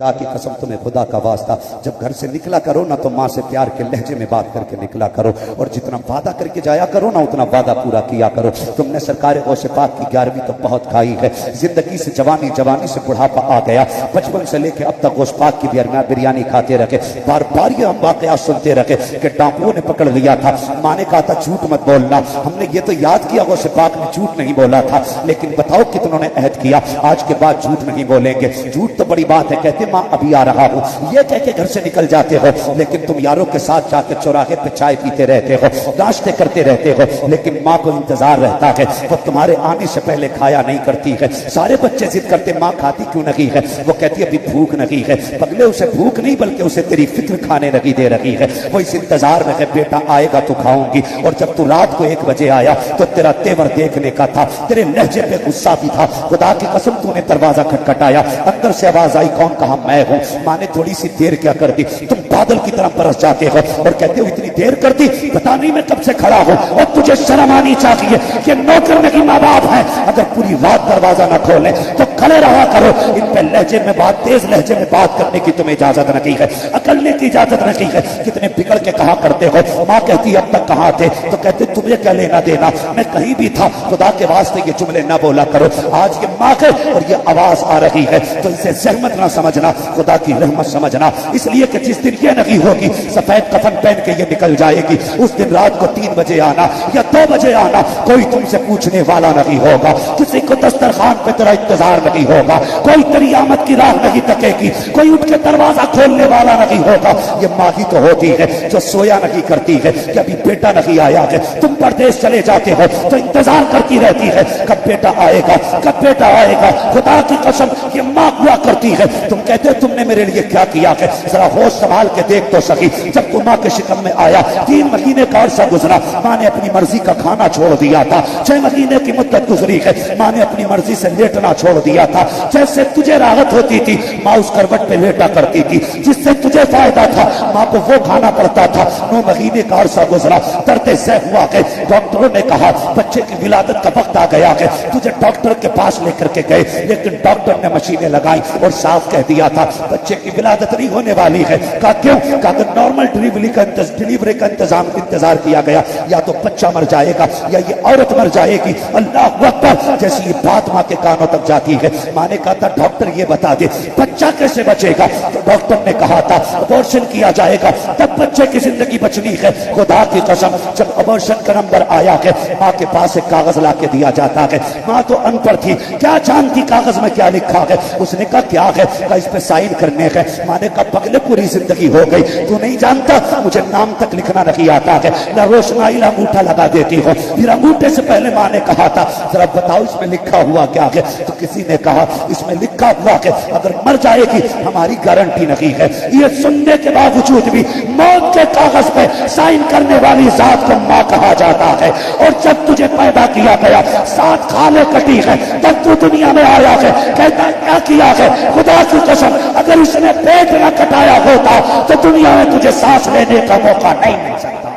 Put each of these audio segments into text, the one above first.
खुदा की कसम तुम्हें खुदा का वास्ता, जब घर से निकला करो ना तो माँ से प्यार के लहजे में बात करके निकला करो, और जितना वादा करके जाया करो ना उतना वादा पूरा किया करो। तुमने सरकार गौसे पाक की 11वीं तो बहुत खाई है, जिंदगी से जवानी, जवानी से बुढ़ापा आ गया, बचपन से लेके अब तक गौस पाक की बिरयानी खाते रखे, बार बार ये हम वाकया सुनते रखे कि डाकुओं ने पकड़ लिया था, माँ ने कहा था झूठ मत बोलना, हमने ये तो याद किया गौसे पाक ने झूठ नहीं बोला था, लेकिन बताओ कितनों ने अहद किया आज के बाद झूठ नहीं बोलेंगे। झूठ तो बड़ी बात है, कहते माँ अभी आ रहा हूँ, ये कह के घर से निकल जाते हो, लेकिन तुम यारों के साथ जाकर चौराहे पे चाय पीते रहते हो, नाश्ते करते रहते हो, लेकिन माँ को इंतजार रहता है, वो तुम्हारे आने से पहले खाया नहीं करती है। सारे बच्चे जिद करते माँ खाती क्यों नहीं है, वो कहती अभी भूख नहीं है, पगले उसे भूख नहीं बल्कि उसे तेरी फिक्र खाने लगी दे रही है। वो इस इंतजार में है बेटा आएगा तो खाऊंगी, और जब तू रात को 1 बजे आया तो तेरा तेवर देखने का था, तेरे लहजे पे गुस्सा भी था। खुदा की कसम तूने दरवाजा खटखटाया, अंदर से आवाज आई कौन? कहा मैं हूँ। माँ ने थोड़ी सी देर क्या कर दी, तुम बादल की तरह बरस जाते हो और कहते हो इतनी देर कर दी, पता नहीं मैं कब से खड़ा हूँ, और तुझे शर्म आनी चाहिए, ये नौकर नहीं माँ बाप है, अगर पूरी रात दरवाजा न खोले तो खड़े रहा करो। इन पे लहजे में बात, तेज लहजे में बात करने की तुम्हें इजाजत नहीं है, अकलने की इजाजत नहीं है, कितने बिगड़ के कहा करते हो। माँ कहती अब तक कहाँ थे, तो कहते तुम्हें क्या लेना देना, मैं कहीं भी था, खुदा के वास्ते ये जुमले ना बोला करो। आज ये माँ के और ये आवाज आ रही है तो इसे जहमत ना समझना, खुदा की रहमत समझना, इसलिए कि जिस दिन ये नहीं होगी सफेद कफन पहन के ये निकल जाएगी, उस दिन रात को 3 बजे आना या 2 बजे आना, कोई तुमसे पूछने वाला नहीं होगा, किसी को दस्तरखान पे तेरा इंतजार नहीं होगा, कोई तेरी आमद की राह नहीं तकेगी, कोई उठ के दरवाजा खोलने वाला नहीं होगा। ये माँ ही तो होती है जो सोया नहीं करती है कि अभी बेटा नहीं आया है। तुम परदेश चले जाते हो तो इंतजार करती रहती है कब बेटा आएगा, कब बेटा आएगा। खुदा की कसम ये माँ हुआ करती है। तुम कहते हो तुमने मेरे लिए क्या किया है, जरा होश संभाल के देख तो सकी। जब तुम माँ के शिकम में आया 3 महीने का अरसा गुजरा, माँ ने अपनी मर्जी का खाना छोड़ दिया था। 6 महीने की मुद्दत गुजरी है, माँ ने अपनी मर्जी से लेटना छोड़ दिया था। जैसे तुझे राहत होती थी माँ उस करवट पे लेटा करती थी, जिससे तुझे फायदा था माँ को वो खाना पड़ता था। 9 महीने का अरसा गुजरा, दर्द सह हुआ है। डॉक्टरों ने कहा बच्चे की विलादत का वक्त आ गया है, तुझे डॉक्टर के पास लेकर के गए, लेकिन डॉक्टर ने मशीनें लगाई और साफ कह दिया था बच्चे की विलादत नहीं होने वाली है। कहा क्यों? कहा नॉर्मल डिलीवरी का इंतजार किया गया, या तो बच्चा मर जाएगा या ये औरत मर जाएगी। अल्लाह अकबर। जैसी ये बात माँ के कानों तक जाती है, माँ ने कहा था डॉक्टर ये बता दे बच्चा कैसे बचेगा, तो डॉक्टर ने कहा था अबॉर्शन किया जाएगा तब बच्चे की जिंदगी बचनी है। खुदा की कसम जब अबॉर्शन का नंबर आया है माँ के पास एक कागज ला के दिया जाता है। माँ तो अनपढ़ थी, क्या जानती कागज में क्या लिखा है। उसने कहा क्या है, कहा इस पे साइन करने है। माँ ने कहा पगले पूरी जिंदगी हो गई, तू नहीं जानता मुझे नाम तक लिखना नहीं आता है, न रोशनाई अंगूठा लगा देती हो। फिर अंगूठे से पहले माँ ने कहा था जरा बताओ इसमें लिखा हुआ क्या है, तो किसी ने कहा इसमें लिखा हुआ है अगर मर जाएगी हमारी गारंटी नहीं है। ये सुनने के बावजूद भी मौत के कागज पे साइन करने वाली जात को माँ कहा जाता है। और जब तुझे पैदा किया गया 7 खाले कटी है तब तू दुनिया में आया है, कहता क्या किया है। खुदा की कसम अगर इसने पेट न कटाया होता तो दुनिया में तुझे सांस लेने का मौका नहीं मिल सकता।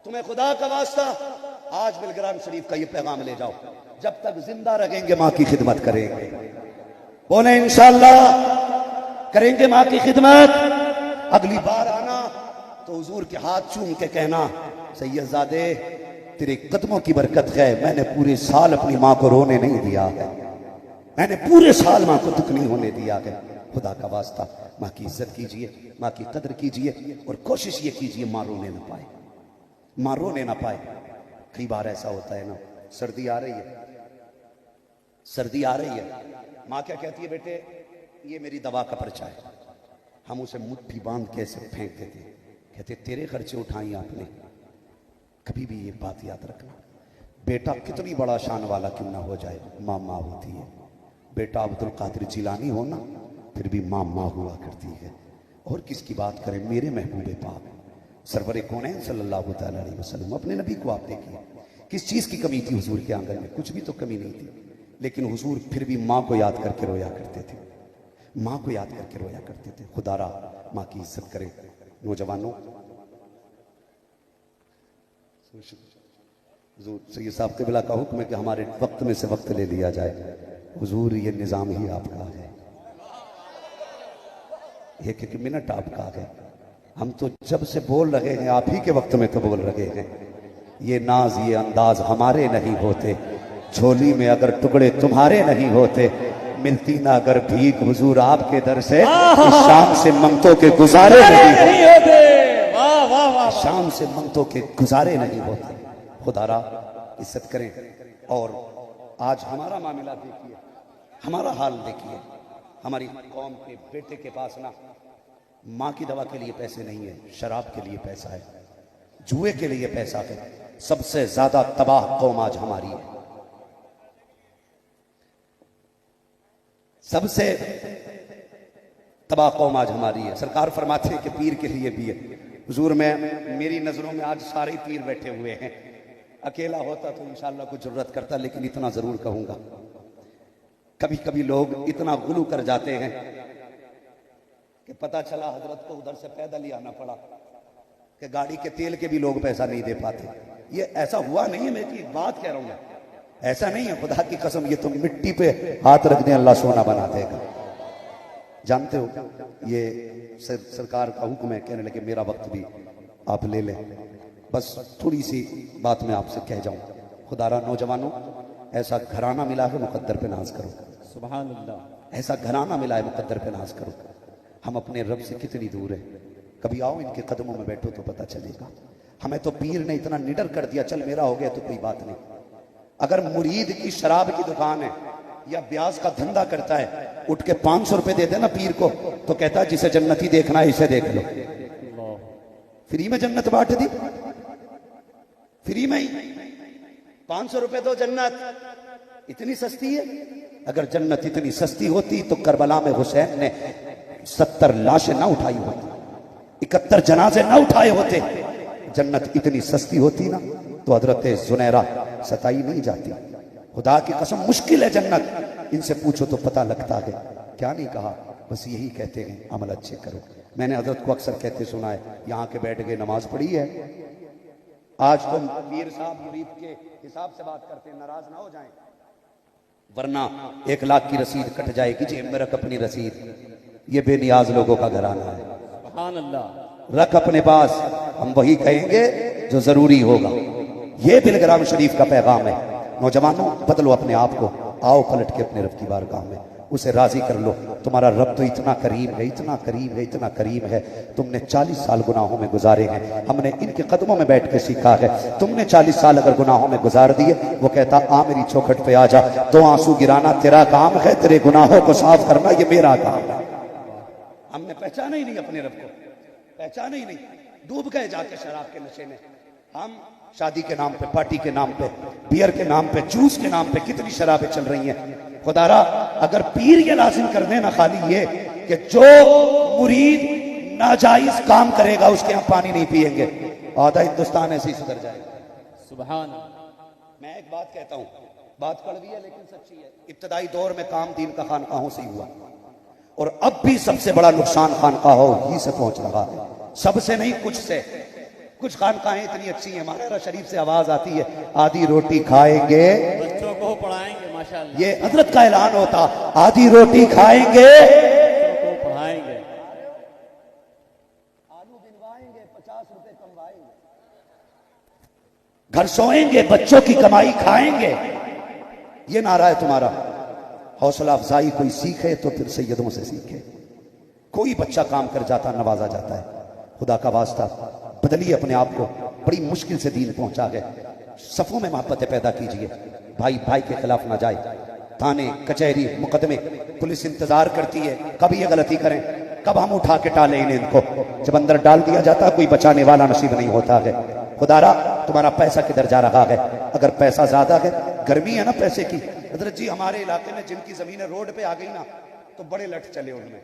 तुम्हें खुदा का वास्ता आज बिलग्राम शरीफ का ये पैगाम ले जाओ, जब तक जिंदा रहेंगे माँ की खिदमत करेंगे। बोले इंशाअल्लाह करेंगे माँ की खिदमत। अगली बार आना तो हुजूर के हाथ चूम के कहना सैयदजादे तेरे कदमों की बरकत है, मैंने पूरे साल अपनी माँ को रोने नहीं दिया है, मैंने पूरे साल माँ को दुख नहीं होने दिया है। खुदा का वास्ता माँ की इज्जत कीजिए, माँ की कदर कीजिए, और कोशिश ये कीजिए माँ रोने ना पाए, माँ रोने ना पाए। कई बार ऐसा होता है ना, सर्दी आ रही है, सर्दी आ रही है, माँ क्या कहती है बेटे ये मेरी दवा का पर्चा है, हम उसे मुट्ठी बांध के ऐसे फेंक देते, कहते तेरे खर्चे उठाई आपने। कभी भी ये बात याद रखना, बेटा कितनी बड़ा शान वाला क्यों ना हो जाए, माँ माँ होती है। बेटा अब्दुल कादिर जिलानी हो ना, फिर भी माँ माँ हुआ करती है। और किसकी बात करें, मेरे महबूबे पाक सरवरे कौनैन सल्लल्लाहु तआला अलैहि वसल्लम, अपने नबी को आप देखिए, किस चीज़ की कमी थी हुजूर के आंगन में, कुछ भी तो कमी नहीं थी, लेकिन हुजूर फिर भी माँ को याद करके रोया करते थे, माँ को याद करके रोया करते थे। खुदारा माँ की इज्जत करें। नौजवानों सैयद साहब क़िबला का हुक्म है कि हमारे वक्त में से वक्त ले लिया जाए। हुजूर ये निज़ाम ही आपका है, एक एक मिनट आपका है। हम तो जब से बोल रहे हैं आप ही के वक्त में तो बोल रहे हैं। ये नाज ये अंदाज हमारे नहीं होते, झोली में अगर टुकड़े तुम्हारे नहीं होते, मिलती ना अगर भीख हुजूर आपके दर से, इस शाम से मंगतों के गुजारे नहीं होते। वाह वाह वाह, शाम से मंगतों के गुजारे नहीं होते। खुदारा इज्जत करें। और आज हमारा मामला देखिए, हमारा हाल देखिए। हमारी कौम के बेटे के पास ना माँ की दवा के लिए पैसे नहीं है, शराब के लिए पैसा है, जुए के लिए पैसा है। सबसे ज्यादा तबाह कौम आज हमारी है। सबसे तबाह कौम आज हमारी है। सरकार फरमाते हैं कि पीर के लिए भी है। हुजूर में मेरी नजरों में आज सारे पीर बैठे हुए हैं। अकेला होता तो इंशाअल्लाह कुछ जरूरत करता, लेकिन इतना जरूर कहूंगा, कभी कभी लोग इतना गुलू कर जाते हैं कि पता चला हजरत को उधर से पैदल ही आना पड़ा कि गाड़ी के तेल के भी लोग पैसा नहीं दे पाते। ये ऐसा हुआ नहीं है, मैं एक बात कह रहा हूं, ऐसा नहीं है। खुदा की कसम, ये तो मिट्टी पे हाथ रख दे अल्लाह सोना बना देगा। जानते हो, ये सरकार का हुक्म है, कहने लगे मेरा वक्त भी आप ले लें। बस थोड़ी सी बात मैं आपसे कह जाऊं। खुदारा नौजवानों, ऐसा घराना मिला है, मुकद्दर पे नाज करो। सुभान अल्लाह। ऐसा घराना मिला है, मुकद्दर पे नाज करो। हम अपने रब से कितनी दूर है। कभी आओ इनके कदमों में बैठो तो पता चलेगा। हमें तो पीर ने इतना निडर कर दिया, चल मेरा हो गया तो कोई बात नहीं। अगर मुरीद की शराब की दुकान है या ब्याज का धंधा करता है, उठ के 500 रुपए दे देना पीर को, तो कहता है जिसे जन्नती देखना है इसे देख लो। फ्री में जन्नत बांट दी, फ्री में ही 500 रुपए दो जन्नत। इतनी सस्ती है। अगर जन्नत इतनी सस्ती होती तो करबला में हुसैन ने 70 लाशें ना उठाई होती, 71 जनाजे ना उठाए होते। जन्नत इतनी सस्ती होती ना तो हजरत जुनैरा सताई नहीं जाती। खुदा की कसम मुश्किल है जन्नत। इनसे पूछो तो पता लगता है। क्या नहीं कहा, बस यही कहते हैं अमल अच्छे करो। मैंने हजरत को अक्सर कहते सुना है, यहाँ के बैठ के नमाज पढ़ी है। आज तुम पीर साहब मुरीद के हिसाब से बात करते हैं, नाराज ना हो जाएं, वरना 1 लाख की रसीद कट जाएगी। जेब में रख अपनी रसीद। ये बेनियाज लोगों का घराना है। सुभान अल्लाह। रख अपने पास, हम वही कहेंगे जो जरूरी होगा। ये बिलग्राम शरीफ का पैगाम है। नौजवानों, बदलो अपने आप को, आओ पलट के अपने रब की बारगाह में उसे राजी कर लो। तुम्हारा रब तो इतना करीम है, इतना करीम है, इतना करीम है। तुमने 40 साल गुनाहों में गुजारे हैं, हमने इनके कदमों में बैठ के सीखा है। तुमने 40 साल अगर गुनाहों में गुजार दिए, वो कहता आ मेरी चौखट पे आ जा, 2 आंसू गिराना तेरा काम है, तेरे गुनाहों को साफ करना ये मेरा काम है। हमने पहचाना ही नहीं अपने रब को, पहचाना ही नहीं। डूब गए जाके शराब के नशे में। हम शादी के नाम पे, पार्टी के नाम पे, बियर के नाम पे, जूस के नाम पे कितनी शराबें चल रही हैं। खुदारा अगर पीर ये लाजिम कर देना खाली ये कि जो मुरीद नाजायज काम करेगा उसके हम पानी नहीं पिएंगे, आधा हिंदुस्तान ऐसे ही सुधर जाएगा। सुभान। मैं एक बात कहता हूं, बात कड़वी है लेकिन सच्ची है। इब्तदाई दौर में काम दीन का खानकाहों से ही हुआ, और अब भी सबसे बड़ा नुकसान खानकाहों ही से पहुंच रहा है। सबसे नहीं, कुछ से। कुछ खानकाहें इतनी अच्छी हैं, माशाअल्लाह शरीफ से आवाज आती है, आधी रोटी खाएंगे, बच्चों को पढ़ाएंगे। माशाअल्लाह, ये हजरत का ऐलान होता, आधी रोटी खाएंगे, बच्चों को पढ़ाएंगे, आलू बिनवाएंगे, 50 रुपए कमवाएंगे, घर सोएंगे, बच्चों की कमाई खाएंगे। ये नारा है तुम्हारा। हौसला अफजाई कोई सीखे तो फिर सैयदों से सीखे। कोई बच्चा काम कर जाता, नवाजा जाता है। खुदा का वास्ता बदलिए अपने आप को। बड़ी मुश्किल से दीन पहुंचा है। सफों में मोहब्बतें पैदा कीजिए। भाई भाई के खिलाफ ना जाए। थाने, कचहरी, मुकदमे, पुलिस इंतजार करती है कब ये गलती करें, कब हम उठा के टालें इन्हें। इनको जब अंदर डाल दिया जाता, कोई बचाने वाला नसीब नहीं होता है। खुदारा तुम्हारा पैसा किधर जा रहा है? अगर पैसा ज्यादा है, गर्मी है ना पैसे की। हजरत जी हमारे इलाके में जिनकी जमीनें रोड पे आ गई ना, तो बड़े लट चले उनमें,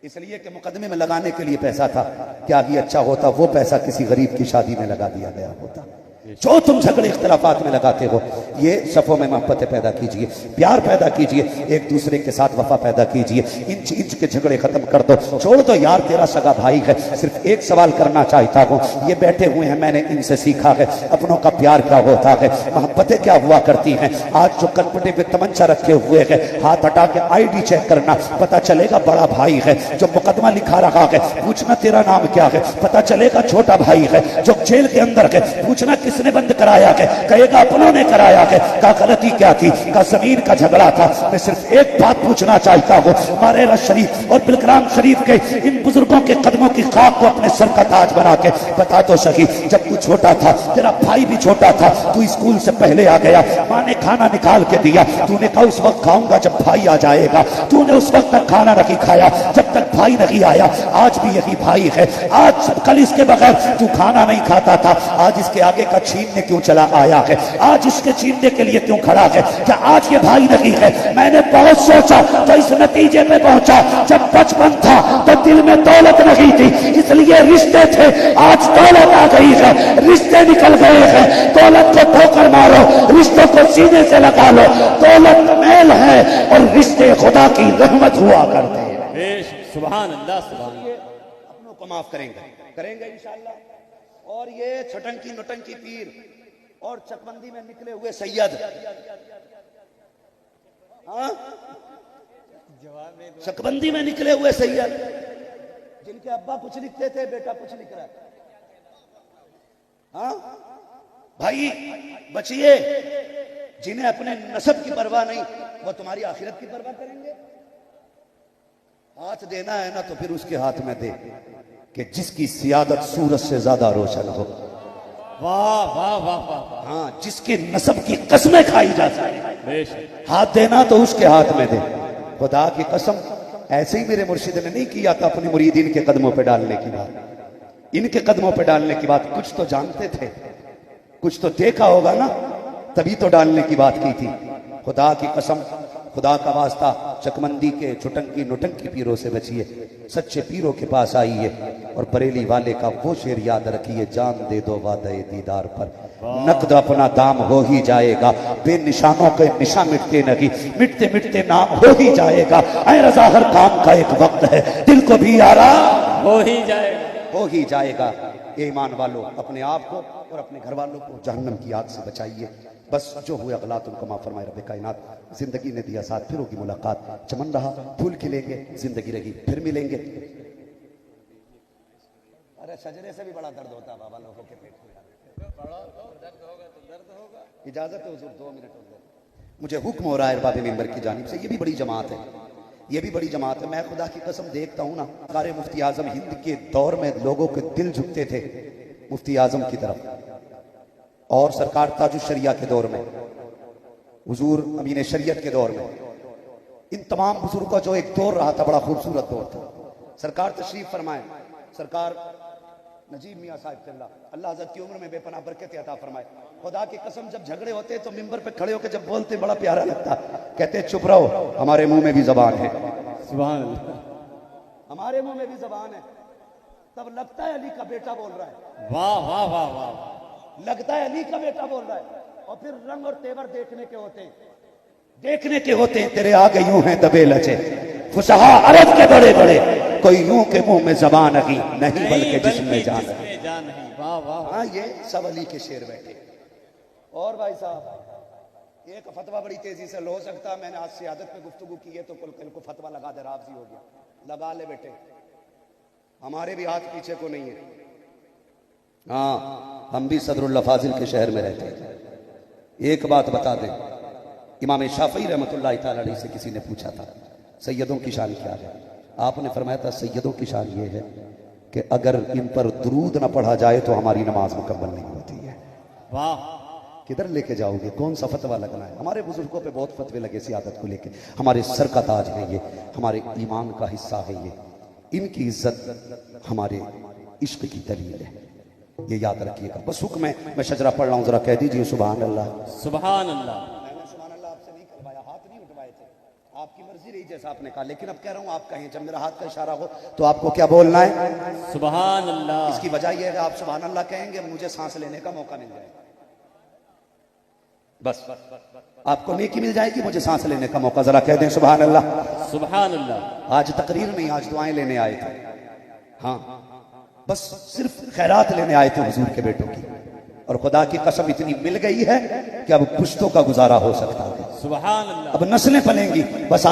इसलिए कि मुकदमे में लगाने के लिए पैसा था। क्या ही अच्छा होता वो पैसा किसी गरीब की शादी में लगा दिया गया होता। जो तुम झगड़े इख्तलाफात में लगाते हो, ये सफ़ों में मोहब्बत पैदा कीजिए, प्यार पैदा कीजिए, एक दूसरे के साथ वफा पैदा कीजिए। इंच इंच के झगड़े खत्म कर दो, छोड़ दो यार तेरा सगा भाई है। सिर्फ एक सवाल करना चाहता हूँ, ये बैठे हुए हैं, मैंने इनसे सीखा है अपनों का प्यार क्या होता है, मोहब्बतें क्या हुआ करती हैं। आज जो कनपटे पे तमंचा रखे हुए है, हाथ हटा के ID चेक करना, पता चलेगा बड़ा भाई है। जो मुकदमा लिखा रहा है, पूछना तेरा नाम क्या है, पता चलेगा छोटा भाई है। जो जेल के अंदर है, पूछना किसने बंद कराया है, कहेगा अपनों ने कराया है। का गलती क्या थी, का जमीन का झगड़ा था। मैं सिर्फ एक बात पूछना चाहता हूँ, मारेरा शरीफ और बिलग्राम शरीफ के इन बुजुर्गों के कदमों की खाक को अपने सर का ताज बना के बता तो सही, जब तू छोटा था, तेरा भाई भी छोटा था, तू स्कूल से पहले आ गया, माँ ने खाना निकाल के दिया, तूने कहा उस वक्त खाऊंगा जब भाई आ जाएगा, तूने उस वक्त तक खाना नहीं खाया जब तक भाई नहीं आया। आज भी यही भाई है, आज कल इसके बगैर तू खाना नहीं खाता था, आज इसके आगे का छीनने क्यों चला आया है, आज इसके छीनने के लिए क्यों खड़ा है। क्या आज ये भाई नहीं है? मैंने बहुत सोचा तो इस नतीजे पे पहुंचा, जब बचपन था तो दिल में दौलत नहीं थी, इसलिए रिश्ते थे, आज दौलत आ गई है, रिश्ते निकल गए हैं। दौलत को ठोकर मारो, रिश्तों को सीने से लगा लो। दौलत मैल है और रिश्ते खुदा की रहमत हुआ करते हैं। सुभान अल्लाह, सुभान अल्लाह। अपनों को माफ करेंगे इंशाअल्लाह। और ये छटंकी नुटंकी पीर और चकबंदी में निकले हुए सैयद, हाँ, चकबंदी में निकले हुए सैयद, जिनके अब्बा कुछ लिखते थे, बेटा कुछ लिख रहा है, हाँ भाई बचिए। जिन्हें अपने नसब की परवाह नहीं, वो तुम्हारी आखिरत की परवाह करेंगे। हाथ देना है ना तो फिर उसके हाथ में दे कि जिसकी सियादत सूरज से ज्यादा रोशन हो। वाह वाह वाह वाह। हाँ, जिसके नसब की कसमें खाई जा सके, हाथ देना तो उसके हाथ में दे। खुदा की कसम, ऐसे ही मेरे मुर्शिद ने नहीं किया था अपने मुरीदीन के कदमों पे डालने की बात, इनके कदमों पे डालने की बात। कुछ तो जानते थे, कुछ तो देखा होगा ना, तभी तो डालने की बात की थी। खुदा की कसम, खुदा का वास्ता, चकमंदी के छुटंकी नुटंकी पीरों से बचिए, सच्चे पीरों के पास आइए। और बरेली वाले का वो शेर याद रखिए, जान दे दो वादे दीदार पर, नकद अपना दाम हो ही जाएगा। बेनिशानों के निशा मिटते नहीं, मिटते मिटते नाम हो ही जाएगा। ऐ रज़ा, हर काम का एक वक्त है, दिल को भी आराम हो ही जाएगा, हो ही जाएगा। ईमान वालों, अपने आप को और अपने घर वालों को जहन्नम की आग से बचाइए। बस जो हुए अगलात उनको माफ फरमाए रब्बे कायनात। जिंदगी ने दिया साथ, फिर होगी मुलाकात। चमन रहा फूल खिलेंगे, जिंदगी रही फिर मिलेंगे। अरे शजरे से भी बड़ा दर्द होता है बाबा लोगों के पेट में। दर्द होगा तो दर्द होगा। इजाजत है हुजूर, 2 मिनट हो गए। मुझे हुक्म हो रहा है अरबाब मिंबर की जानिब से, ये भी बड़ी जमात है, ये भी बड़ी जमात है। मैं खुदा की कसम देखता हूँ ना, सारे मुफ्ती आजम हिंद के दौर में लोगों के दिल झुकते थे मुफ्ती आजम की तरफ, और सरकार ताजुश शरिया के दौर में, हुजूर अमीन शरीयत के दौर में, इन तमाम बुजुर्गों का जो एक दौर रहा था, बड़ा खूबसूरत दौर था। सरकार तशरीफ फरमाए, सरकार नजीब मियाँ साहिब तिल्ला, अल्लाह हज़रत की उम्र में बेपनाह बरकत अता फरमाए। खुदा की कसम, जब झगड़े होते तो मिंबर पे खड़े होकर जब बोलते बड़ा प्यारा लगता। कहते चुप रहो, हमारे मुंह में भी जबान है। सुभान अल्लाह, हमारे मुंह में भी जबान है। तब लगता है अली का बेटा बोल रहा है। वाह वाह वाह वाह। लगता है अली का बेटा बोल रहा है। और फिर रंग और तेवर देखने के होते, तेरे आगे यूं हैं दबे लचे फुसहा अरब के बड़े बड़े, कोई यूं के मुंह में जबान नहीं बल्कि जिसमें जान नहीं। वाह वाह। हाँ, ये सब अली के शेर बैठे। और भाई साहब, एक फतवा बड़ी तेजी से लो सकता, मैंने आज सियादत पे गुफ्तगू की है तो कल को फतवा लगा दे, राजी हो गया। लगा ले बेटे, हमारे भी हाथ पीछे को नहीं है। हाँ, हम भी सदरुल्लाह फाजिल के शहर में रहते हैं। एक बात बता दें, इमाम शाफई रहमतुल्लाह तआला अलैहि से किसी ने पूछा था सैयदों की शान क्या है, आपने फरमाया था सैयदों की शान ये है कि अगर इन पर दुरूद न पढ़ा जाए तो हमारी नमाज मुकम्मल नहीं होती है। वाह, किधर लेके जाओगे, कौन सा फतवा लगना है? हमारे बुजुर्गों पे बहुत फतवे लगे सियादत को लेके, हमारे सर का ताज है ये, हमारे ईमान का हिस्सा है ये, इनकी इज्जत हमारे इश्क की दलील है, ये याद रखिएगा। बस हुक्म है, मैं शजरा पढ़ रहा हूँ, जरा कह दीजिए सुभान अल्लाह। सुभान अल्लाह। मैंने सुभान अल्लाह आपसे नहीं करवाया, हाथ नहीं उठवाए थे, आपकी मर्जी रही जैसा आपने कहा, लेकिन अब कह रहा हूँ आप कहें, जब मेरा हाथ का इशारा हो तो आपको क्या बोलना है? सुभान अल्लाह। इसकी वजह यह है कि आप सुभान अल्लाह कहेंगे, मुझे सांस लेने का मौका मिल जाएगा। बस आपको नेकी मिल जाएगी, मुझे सांस लेने का मौका। जरा कह दें सुभान अल्लाह। सुभान अल्लाह। आज तकरीर नहीं, आज दुआएं लेने आए थे। हाँ, बस सिर्फ खैरात लेने आए थे हुजूर के बेटों की, और खुदा की कसम इतनी मिल गई है कि अब पुश्तों का गुजारा हो सकता है, सुभान अल्लाह। अब नस्लें पलेंगी। बस